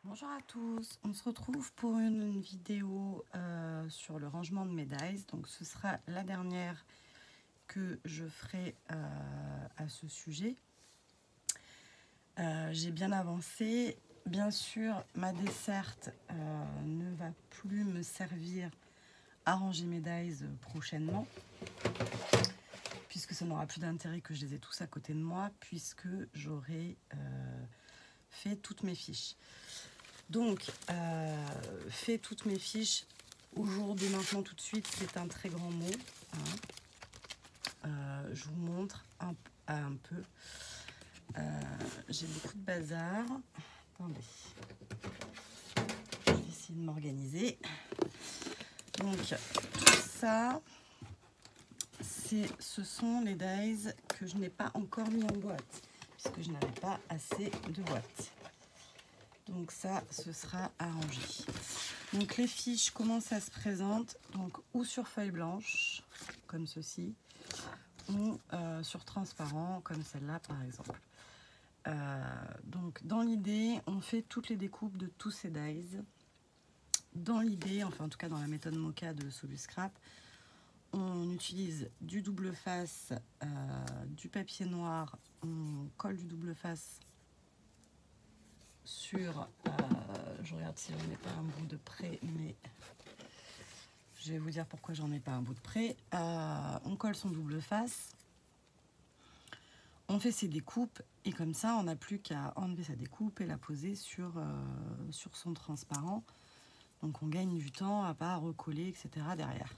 Bonjour à tous, on se retrouve pour une vidéo sur le rangement de mes dies. Donc ce sera la dernière que je ferai à ce sujet. J'ai bien avancé. Bien sûr, ma desserte ne va plus me servir à ranger mes dies prochainement, puisque ça n'aura plus d'intérêt que je les ai tous à côté de moi, puisque j'aurai fait toutes mes fiches. Donc, fait toutes mes fiches au jour de maintenant tout de suite, c'est un très grand mot. Hein. Je vous montre un peu. J'ai beaucoup de bazar. Attendez. Je vais essayer de m'organiser. Donc, tout ça, ce sont les dies que je n'ai pas encore mis en boîte, puisque je n'avais pas assez de boîtes. Donc ça, ce sera arrangé. Donc les fiches, comment ça se présente? Donc ou sur feuille blanche, comme ceci, ou sur transparent, comme celle-là par exemple. Donc dans l'idée, on fait toutes les découpes de tous ces dies. Dans l'idée, enfin en tout cas dans la méthode Mocha de Soluscrap, on utilise du double face, du papier noir, on colle du double face sur, je regarde si j'en ai pas un bout de près, mais je vais vous dire pourquoi j'en ai pas un bout de près. On colle son double face, on fait ses découpes et comme ça on n'a plus qu'à enlever sa découpe et la poser sur son transparent. Donc on gagne du temps à pas recoller, etc. derrière.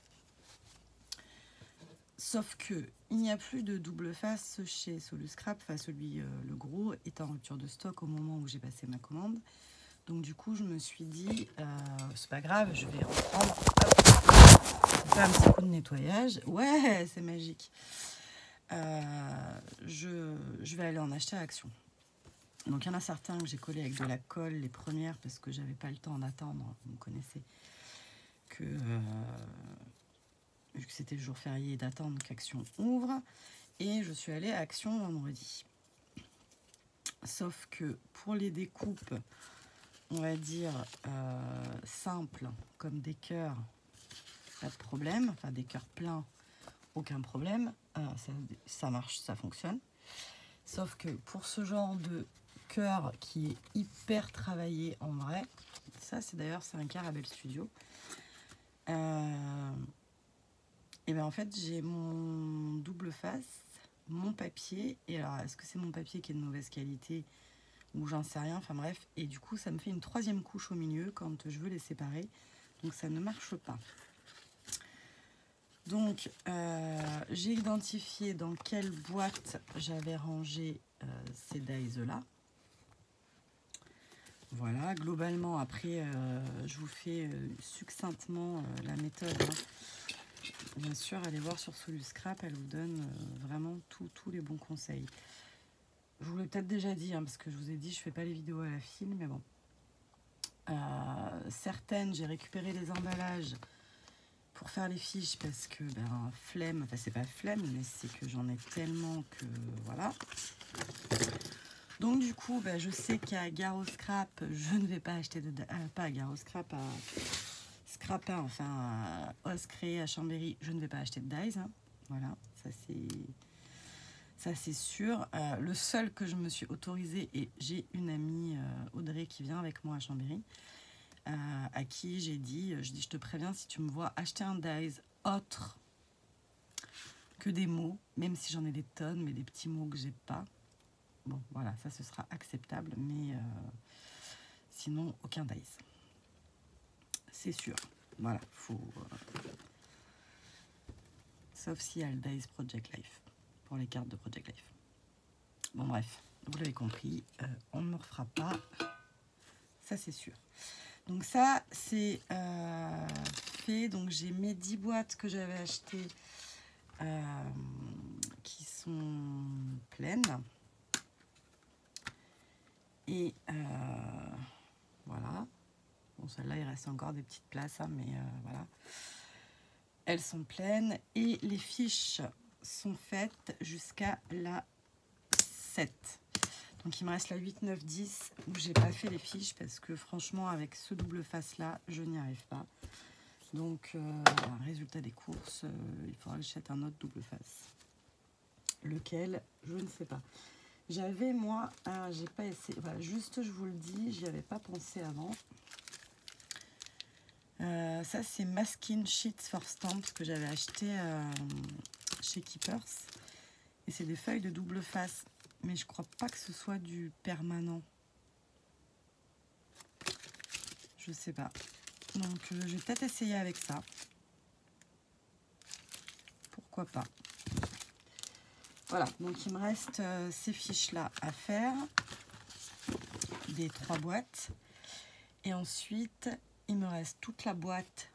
Sauf que il n'y a plus de double face chez Soluscrap, enfin celui le gros est en rupture de stock au moment où j'ai passé ma commande. Donc du coup je me suis dit c'est pas grave, je vais reprendre un petit coup de nettoyage. Ouais, c'est magique. Je vais aller en acheter à Action. Donc il y en a certains que j'ai collés avec de la colle, les premières, parce que j'avais pas le temps d'attendre. Vous connaissez que vu que c'était le jour férié, d'attendre qu'Action ouvre. Et je suis allée à Action vendredi. Sauf que pour les découpes, on va dire simples, comme des cœurs, pas de problème. Enfin, des cœurs pleins, aucun problème. Ça marche, ça fonctionne. Sauf que pour ce genre de cœur qui est hyper travaillé en vrai, ça c'est d'ailleurs c'est un Carabel Studio. Et bien en fait j'ai mon double face, mon papier, et alors est-ce que c'est mon papier qui est de mauvaise qualité ou j'en sais rien, enfin bref, et du coup ça me fait une troisième couche au milieu quand je veux les séparer, donc ça ne marche pas. Donc j'ai identifié dans quelle boîte j'avais rangé ces dies là. Voilà, globalement après je vous fais succinctement la méthode. Hein. Bien sûr, allez voir sur Soluscrap, elle vous donne vraiment tous les bons conseils. Je vous l'ai peut-être déjà dit, hein, parce que je vous ai dit, je fais pas les vidéos à la file, mais bon. Certaines, j'ai récupéré les emballages pour faire les fiches parce que, ben, flemme, enfin c'est pas flemme, mais c'est que j'en ai tellement que, voilà. Donc du coup, ben, je sais qu'à Garo Scrap, je ne vais pas acheter de... pas à Garo Scrap, à Scrapin, enfin à Oscré, à Chambéry, je ne vais pas acheter de dies. Hein. Voilà, ça c'est sûr. Le seul que je me suis autorisée, et j'ai une amie, Audrey, qui vient avec moi à Chambéry, à qui j'ai dit, je te préviens, si tu me vois acheter un dies autre que des mots, même si j'en ai des tonnes, mais des petits mots que j'ai pas, bon voilà, ça ce sera acceptable, mais sinon aucun dies. C'est sûr. Voilà, faut... sauf s'il y a le Dies Project Life, pour les cartes de Project Life. Bon bref, vous l'avez compris, on ne me refera pas, ça c'est sûr. Donc ça c'est fait, donc j'ai mes 10 boîtes que j'avais achetées qui sont pleines. Et voilà. Bon, celle-là, il reste encore des petites places, hein, mais voilà. Elles sont pleines et les fiches sont faites jusqu'à la 7. Donc il me reste la 8, 9, 10 où j'ai pas fait les fiches parce que franchement avec ce double face là je n'y arrive pas. Donc voilà, résultat des courses, il faudra que j'achète un autre double face. Lequel, je ne sais pas. J'avais moi, j'ai pas essayé, voilà, juste je vous le dis, j'y avais pas pensé avant. Ça c'est Masking Sheets for Stamps que j'avais acheté chez Keepers. Et c'est des feuilles de double face. Mais je crois pas que ce soit du permanent. Je sais pas. Donc je vais peut-être essayer avec ça. Pourquoi pas. Voilà, donc il me reste ces fiches-là à faire. Des 3 boîtes. Et ensuite, il me reste toute la boîte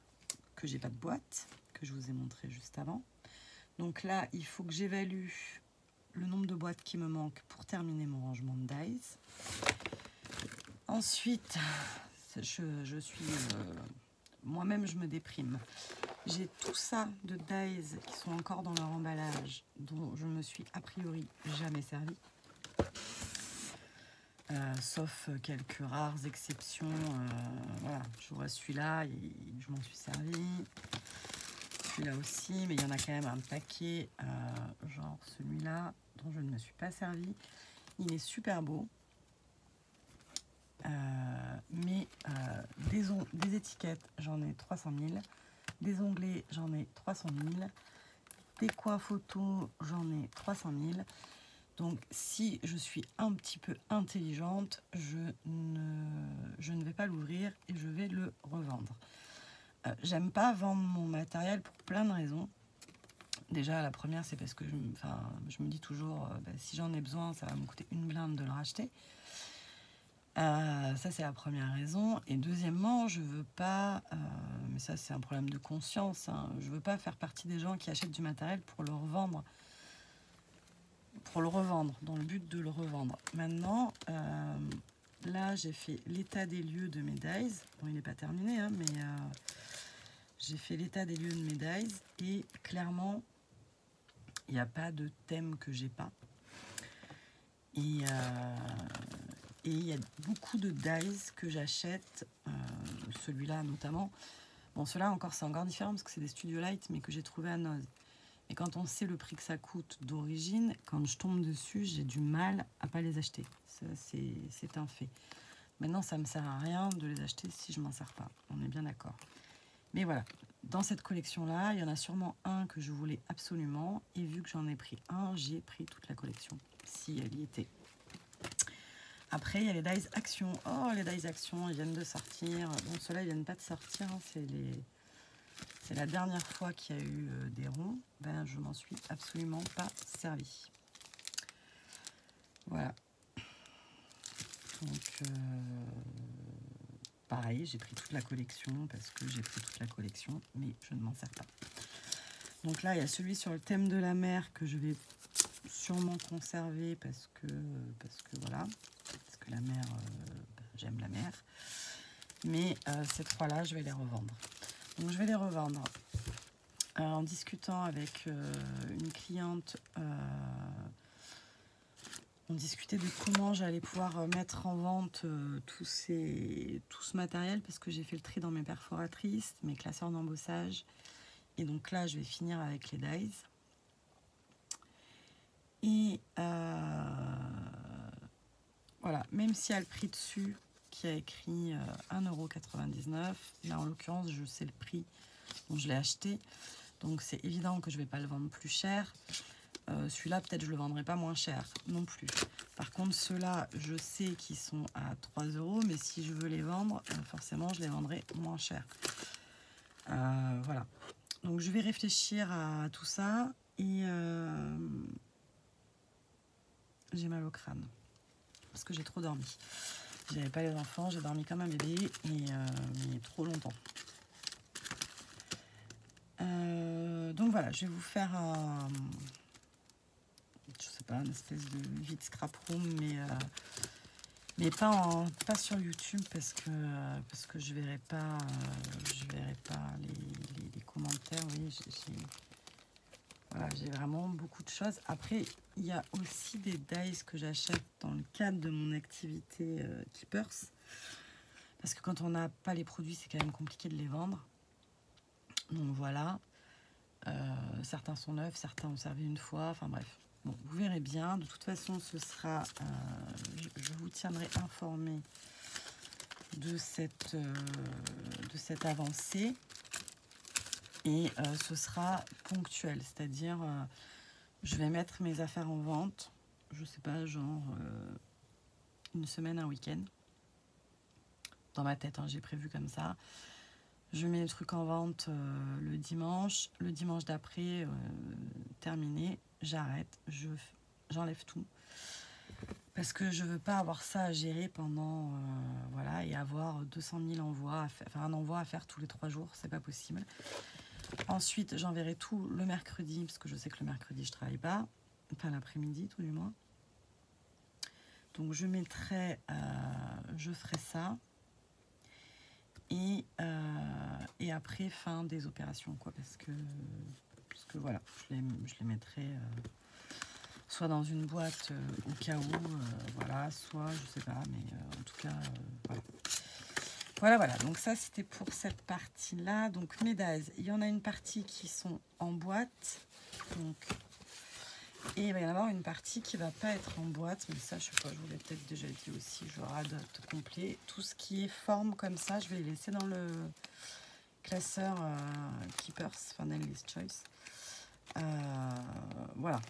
que j'ai pas de boîte, que je vous ai montré juste avant. Donc là, il faut que j'évalue le nombre de boîtes qui me manquent pour terminer mon rangement de dies. Ensuite, je suis... moi-même, je me déprime. J'ai tout ça de dies qui sont encore dans leur emballage, dont je me suis a priori jamais servi. Sauf quelques rares exceptions. Voilà, je vois celui-là, je m'en suis servi. Celui-là aussi, mais il y en a quand même un paquet, genre celui-là, dont je ne me suis pas servi. Il est super beau. Mais des étiquettes, j'en ai 300 000. Des onglets, j'en ai 300 000. Des coins photos, j'en ai 300 000. Donc, si je suis un petit peu intelligente, je ne vais pas l'ouvrir et je vais le revendre. J'aime pas vendre mon matériel pour plein de raisons. Déjà, la première, c'est parce que je me dis toujours, si j'en ai besoin, ça va me coûter une blinde de le racheter. Ça, c'est la première raison. Et deuxièmement, je veux pas, mais ça, c'est un problème de conscience, hein, je veux pas faire partie des gens qui achètent du matériel pour le revendre. Dans le but de le revendre. Maintenant, là, j'ai fait l'état des lieux de mes dies. Bon, il n'est pas terminé, hein, mais j'ai fait l'état des lieux de mes dies. Et clairement, il n'y a pas de thème que j'ai pas. Et il y a beaucoup de dies que j'achète, celui-là notamment. Bon, ceux-là encore, c'est encore différent parce que c'est des Studio Light, mais que j'ai trouvé à Noz. Et quand on sait le prix que ça coûte d'origine, quand je tombe dessus, j'ai du mal à pas les acheter. C'est un fait. Maintenant, ça ne me sert à rien de les acheter si je m'en sers pas. On est bien d'accord. Mais voilà, dans cette collection-là, il y en a sûrement un que je voulais absolument. Et vu que j'en ai pris un, j'ai pris toute la collection, si elle y était. Après, il y a les dies Action. Oh, les dies Action, ils viennent de sortir. Bon, ceux-là, ils viennent pas de sortir. Hein, c'est la dernière fois qu'il y a eu des ronds. Ben, je m'en suis absolument pas servi. Voilà. Donc, pareil, j'ai pris toute la collection parce que j'ai pris toute la collection, mais je ne m'en sers pas. Donc là, il y a celui sur le thème de la mer que je vais sûrement conserver parce que voilà, parce que la mer, j'aime la mer. Mais ces trois-là, je vais les revendre. Donc je vais les revendre en discutant avec une cliente. On discutait de comment j'allais pouvoir mettre en vente tout ce matériel parce que j'ai fait le tri dans mes perforatrices, mes classeurs d'embossage. Et donc là, je vais finir avec les dies. Et voilà, même s'il y a le prix dessus qui a écrit 1,99 €, là en l'occurrence, je sais le prix dont je l'ai acheté. Donc c'est évident que je ne vais pas le vendre plus cher. Celui-là, peut-être je ne le vendrai pas moins cher non plus. Par contre, ceux-là, je sais qu'ils sont à 3 €, mais si je veux les vendre, forcément, je les vendrai moins cher. Voilà. Donc, je vais réfléchir à tout ça et j'ai mal au crâne parce que j'ai trop dormi. J'avais pas les enfants, j'ai dormi comme un bébé et mais trop longtemps. Donc voilà, je vais vous faire un... je sais pas, une espèce de vide scrap room, mais pas sur YouTube parce que je verrai pas les commentaires. Oui, Voilà, j'ai vraiment beaucoup de choses. Après, il y a aussi des dies que j'achète dans le cadre de mon activité Keepers. Parce que quand on n'a pas les produits, c'est quand même compliqué de les vendre. Donc voilà. Certains sont neufs, certains ont servi une fois. Enfin bref. Bon, vous verrez bien. De toute façon, ce sera... je vous tiendrai informé de cette avancée. Et ce sera ponctuel. C'est-à-dire, je vais mettre mes affaires en vente. Je sais pas, genre une semaine, un week-end. Dans ma tête, hein, j'ai prévu comme ça. Je mets les trucs en vente le dimanche. Le dimanche d'après, terminé, j'arrête. J'enlève tout. Parce que je veux pas avoir ça à gérer pendant... voilà, et avoir 200 000 envois, un envoi à faire tous les 3 jours. C'est pas possible. Ensuite, j'enverrai tout le mercredi, parce que je sais que le mercredi, je travaille pas. Enfin, l'après-midi, tout du moins. Donc, je ferai ça. Et après, fin des opérations, quoi. Parce que voilà, je les mettrai soit dans une boîte au cas où, voilà, soit, je sais pas, mais en tout cas, voilà. Voilà, donc ça, c'était pour cette partie-là. Donc, mes dies, il y en a une partie qui sont en boîte. Donc, et il va y en avoir une partie qui va pas être en boîte, mais ça, je sais pas, je vous l'ai peut-être déjà dit aussi, je radote complet. Tout ce qui est forme comme ça, je vais les laisser dans le classeur Keepers, enfin Nails Choice. Voilà.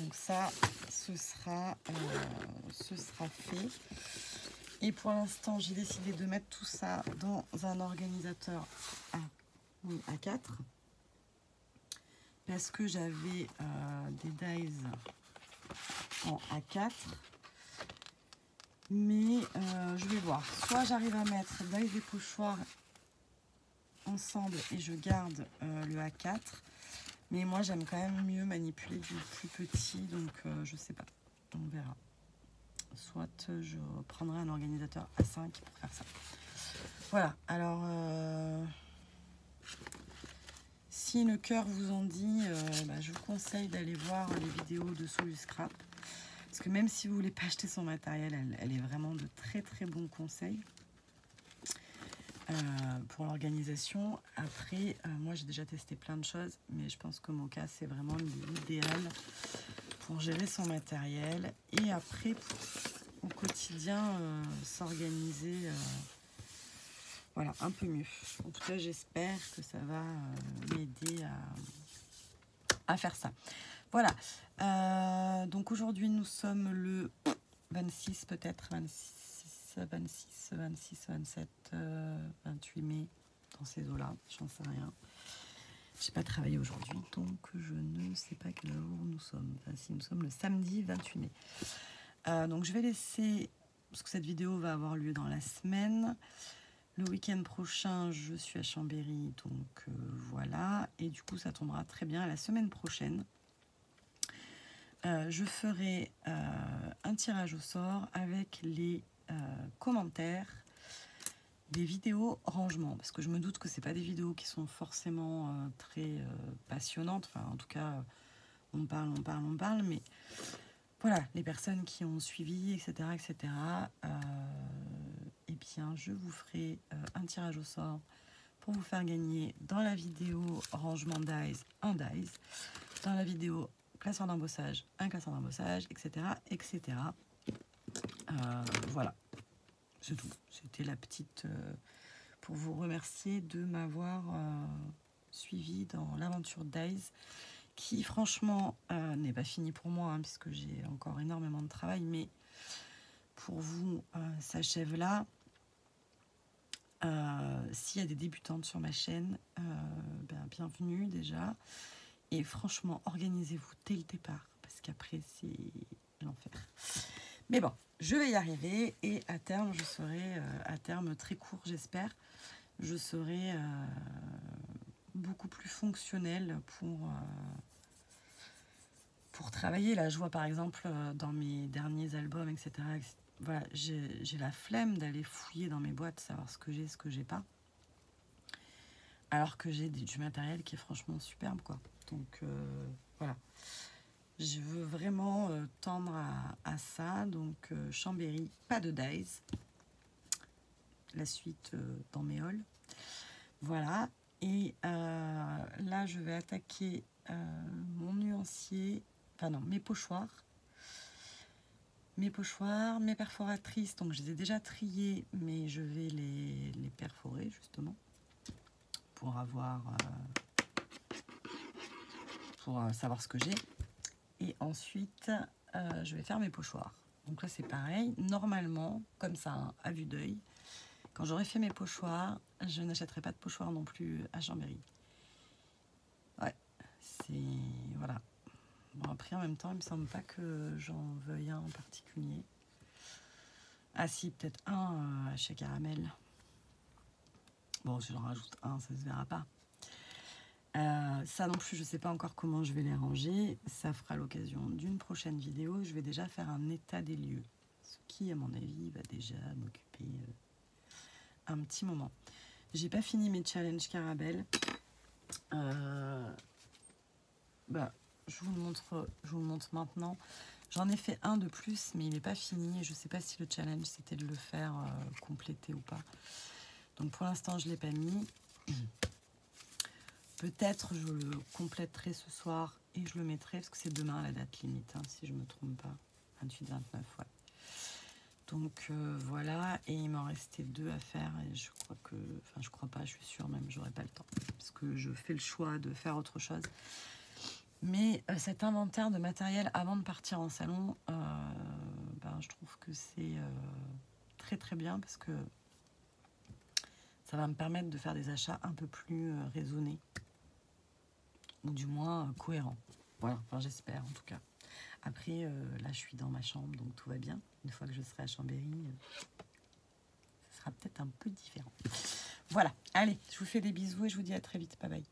Donc ça, ce sera fait. Et pour l'instant, j'ai décidé de mettre tout ça dans un organisateur A4. Parce que j'avais des dies en A4. Mais je vais voir. Soit j'arrive à mettre dies et pochoirs ensemble et je garde le A4. Mais moi, j'aime quand même mieux manipuler du plus petit. Donc, je sais pas. On verra. Soit je prendrai un organisateur A5 pour faire ça. Voilà. Alors... si le cœur vous en dit, je vous conseille d'aller voir les vidéos de Soluscrap. Parce que même si vous ne voulez pas acheter son matériel, elle est vraiment de très très bons conseils pour l'organisation. Après, moi j'ai déjà testé plein de choses, mais je pense que mon cas c'est vraiment l'idéal pour gérer son matériel. Et après, au quotidien, s'organiser... voilà, un peu mieux. En tout cas, j'espère que ça va m'aider à faire ça. Voilà. Donc aujourd'hui, nous sommes le 26, peut-être 26, 27, 28 mai, dans ces eaux-là. J'en sais rien. J'ai pas travaillé aujourd'hui, donc je ne sais pas quel jour nous sommes. Enfin, si nous sommes le samedi 28 mai. Donc je vais laisser, parce que cette vidéo va avoir lieu dans la semaine. Le week-end prochain, je suis à Chambéry, donc voilà. Et du coup, ça tombera très bien. La semaine prochaine, je ferai un tirage au sort avec les commentaires des vidéos rangement. Parce que je me doute que ce n'est pas des vidéos qui sont forcément très passionnantes. Enfin, en tout cas, on parle. Mais voilà, les personnes qui ont suivi, etc., eh bien, je vous ferai un tirage au sort pour vous faire gagner dans la vidéo rangement dies, un dies, dans la vidéo classeur d'embossage, un classeur d'embossage, etc. Voilà, c'est tout. C'était la petite... pour vous remercier de m'avoir suivi dans l'aventure dies, qui franchement n'est pas finie pour moi, hein, puisque j'ai encore énormément de travail, mais pour vous, s'achève là. S'il y a des débutantes sur ma chaîne, bienvenue déjà. Et franchement, organisez-vous dès le départ, parce qu'après, c'est l'enfer. Mais bon, je vais y arriver, et à terme, je serai, à terme très court, j'espère, je serai beaucoup plus fonctionnelle pour travailler. Là, je vois par exemple dans mes derniers albums, etc. Voilà, j'ai la flemme d'aller fouiller dans mes boîtes, savoir ce que j'ai pas. alors que j'ai du matériel qui est franchement superbe, quoi. Donc voilà, je veux vraiment tendre à ça. Donc Chambéry, pas de dies. La suite dans mes halls. Voilà. Et là, je vais attaquer mon nuancier, enfin non, mes pochoirs. Mes pochoirs, mes perforatrices, donc je les ai déjà triées, mais je vais les perforer justement pour avoir pour savoir ce que j'ai. Et ensuite, je vais faire mes pochoirs. Donc là, c'est pareil. Normalement, comme ça, hein, à vue d'œil, quand j'aurai fait mes pochoirs, je n'achèterai pas de pochoirs non plus à Chambéry. Ouais, c'est... Voilà. Bon, après, en même temps, il me semble pas que j'en veuille un en particulier. Ah si, peut-être un chez Caramel. Bon, si j'en rajoute un, ça se verra pas. Ça non plus, je sais pas encore comment je vais les ranger. Ça fera l'occasion d'une prochaine vidéo. Je vais déjà faire un état des lieux. Ce qui, à mon avis, va déjà m'occuper un petit moment. J'ai pas fini mes challenges Caramel. Je vous le montre maintenant. J'en ai fait un de plus, mais il n'est pas fini. Je sais pas si le challenge, c'était de le faire compléter ou pas. Donc pour l'instant, je ne l'ai pas mis. Peut-être je le compléterai ce soir et je le mettrai, parce que c'est demain la date limite, hein, si je ne me trompe pas. 28-29, ouais. Donc voilà, et il m'en restait 2 à faire, et je crois que... Enfin, je crois pas, je suis sûre même, j'aurai pas le temps. Parce que je fais le choix de faire autre chose. Mais cet inventaire de matériel avant de partir en salon, je trouve que c'est très très bien, parce que ça va me permettre de faire des achats un peu plus raisonnés, ou du moins cohérents. Voilà, enfin j'espère en tout cas. Après, là je suis dans ma chambre, donc tout va bien. Une fois que je serai à Chambéry, ce sera peut-être un peu différent. Voilà, allez, je vous fais des bisous et je vous dis à très vite. Bye bye.